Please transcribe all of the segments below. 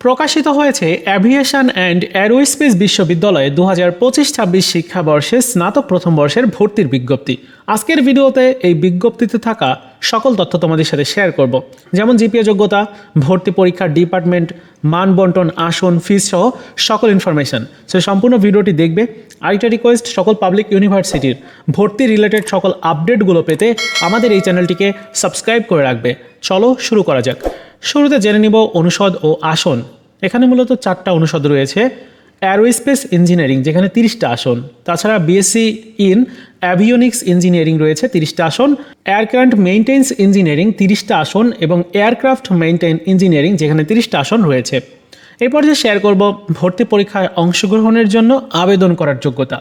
প্রকাশিত হয়েছে aviation and aerospace বিশ্ববিদ্যালয়ে 2025-26 শিক্ষাবর্ষে স্নাতক প্রথম বর্ষের ভর্তির বিজ্ঞপ্তি। আজকের ভিডিওতে এই বিজ্ঞপ্তিতে থাকা সকল তথ্য তোমাদের সাথে শেয়ার করব, যেমন জিপিএ যোগ্যতা, ভর্তি পরীক্ষার ডিপার্টমেন্ট, মান বন্টন, আসন, ফিস সহ সকল ইনফরমেশন। সো সম্পূর্ণ ভিডিওটি দেখবে। আরেকটা রিকোয়েস্ট, সকল পাবলিক ইউনিভার্সিটির ভর্তি রিলেটেড সকল আপডেটগুলো পেতে আমাদের এই চ্যানেলটিকে সাবস্ক্রাইব করে রাখবে। চলো শুরু করা যাক। শুরুতে জেনে নিব অনুষদ ও আসন। এখানে মূলত 4টা অনুষদ রয়েছে। অ্যারোস্পেস ইঞ্জিনিয়ারিং, যেখানে 30টা আসন। তাছাড়া বিএসসি ইন অ্যাভিওনিক্স ইঞ্জিনিয়ারিং রয়েছে 30টা আসন। এয়ারক্রাফট মেইনটেন্স ইঞ্জিনিয়ারিং 30টা আসন এবং এয়ারক্রাফট মেইনটেন ইঞ্জিনিয়ারিং, যেখানে 30টা আসন রয়েছে। এই পর্যায়ে শেয়ার করব ভর্তি পরীক্ষায় অংশগ্রহণের জন্য আবেদন করার যোগ্যতা।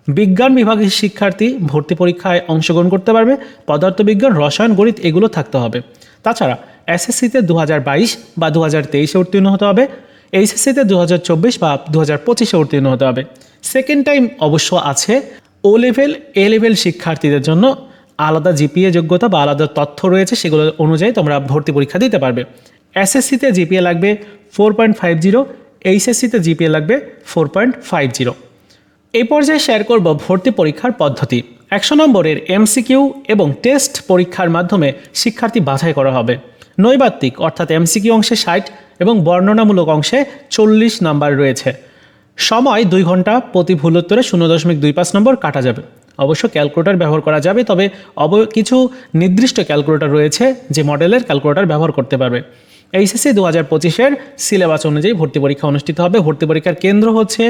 বিজ্ঞান বিভাগের শিক্ষার্থী ভর্তি পরীক্ষায় অংশগ্রহণ করতে পারবে। পদার্থবিজ্ঞান, রসায়ন, গণিত এগুলো থাকতে হবে। তাছাড়া এসএসসিতে 2022 বা 2023-এ উত্তীর্ণ হতে হবে। এইচএসসিতে 2024 বা 2025-এ উত্তীর্ণ হতে হবে। সেকেন্ড টাইম অবশ্য আছে। ও লেভেল, এ লেভেল শিক্ষার্থীদের জন্য আলাদা জিপিএ যোগ্যতা বা আলাদা তথ্য রয়েছে, সেগুলো অনুযায়ী তোমরা ভর্তি পরীক্ষা দিতে পারবে। এসএসসিতে জিপিএ লাগবে 4.50, এইচএসসিতে জিপিএ লাগবে 4.50। এই পর্যায়ে শেয়ার করব ভর্তি পরীক্ষার পদ্ধতি। 100 নম্বরের এমসিকিউ এবং টেস্ট পরীক্ষার মাধ্যমে শিক্ষার্থী বাছাই করা হবে। নৈবাত্তিক অর্থাৎ এমসিকিউ অংশে 60 এবং বর্ণনামূলক অংশে 40 নাম্বার রয়েছে। সময় 2 ঘন্টা, প্রতি ভুল উত্তরে 0.25 নম্বর কাটা যাবে। অবশ্য ক্যালকুলেটর ব্যবহার করা যাবে, তবে কিছু নির্দিষ্ট ক্যালকুলেটর রয়েছে যে মডেলের ক্যালকুলেটর ব্যবহার করতে পারবে। এইচএসসি 2025-এর সিলেবাস অনুযায়ী ভর্তি পরীক্ষা অনুষ্ঠিত হবে। ভর্তি পরীক্ষার কেন্দ্র হচ্ছে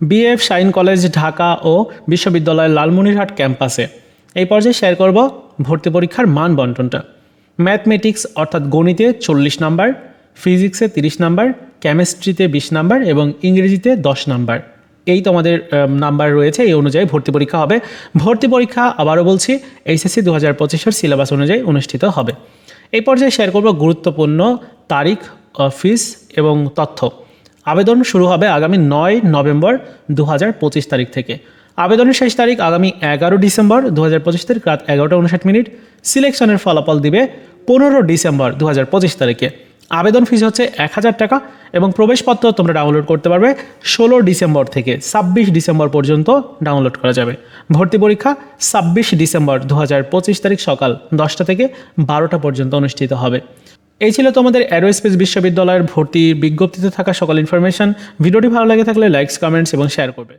বিএফ শাইন কলেজ ঢাকা ও বিশ্ববিদ্যালয়ের লালমনিরহাট ক্যাম্পাসে। এই পর্যায়ে শেয়ার করব ভর্তি পরীক্ষার মান বন্টনটা। ম্যাথমেটিক্স অর্থাৎ গণিতে 40 নাম্বার, ফিজিক্সে 30 নাম্বার, কেমিস্ট্রিতে 20 নাম্বার এবং ইংরেজিতে 10 নাম্বার। এই তোমাদের নাম্বার রয়েছে, এই অনুযায়ী ভর্তি পরীক্ষা হবে। ভর্তি পরীক্ষা আবারও বলছি এইচএসসি 2025-এর সিলেবাস অনুযায়ী অনুষ্ঠিত হবে। এই পর্যায়ে শেয়ার করব গুরুত্বপূর্ণ তারিখ, ফিস এবং তথ্য। আবেদন শুরু হবে আগামী 9 নভেম্বর 2025 তারিখ থেকে। আবেদনের শেষ তারিখ আগামী 11 ডিসেম্বর 2025 তারিখ রাত 11:59। সিলেকশনের ফলাফল দিবে 15 ডিসেম্বর 2025 তারিখে। আবেদন ফিস হচ্ছে 1000 টাকা এবং প্রবেশপত্র তোমরা ডাউনলোড করতে পারবে 16 ডিসেম্বর থেকে 26 ডিসেম্বর পর্যন্ত ডাউনলোড করা যাবে। ভর্তি পরীক্ষা 26 ডিসেম্বর 2025 তারিখ সকাল 10টা থেকে 12টা পর্যন্ত অনুষ্ঠিত হবে। এই ছিল তোমাদের অ্যারোস্পেস বিশ্ববিদ্যালয়ের ভর্তি বিজ্ঞপ্তিতে থাকা সকল ইনফরমেশন। ভিডিওটি ভালো লাগে থাকলে লাইকস, কমেন্টস এবং শেয়ার করবে।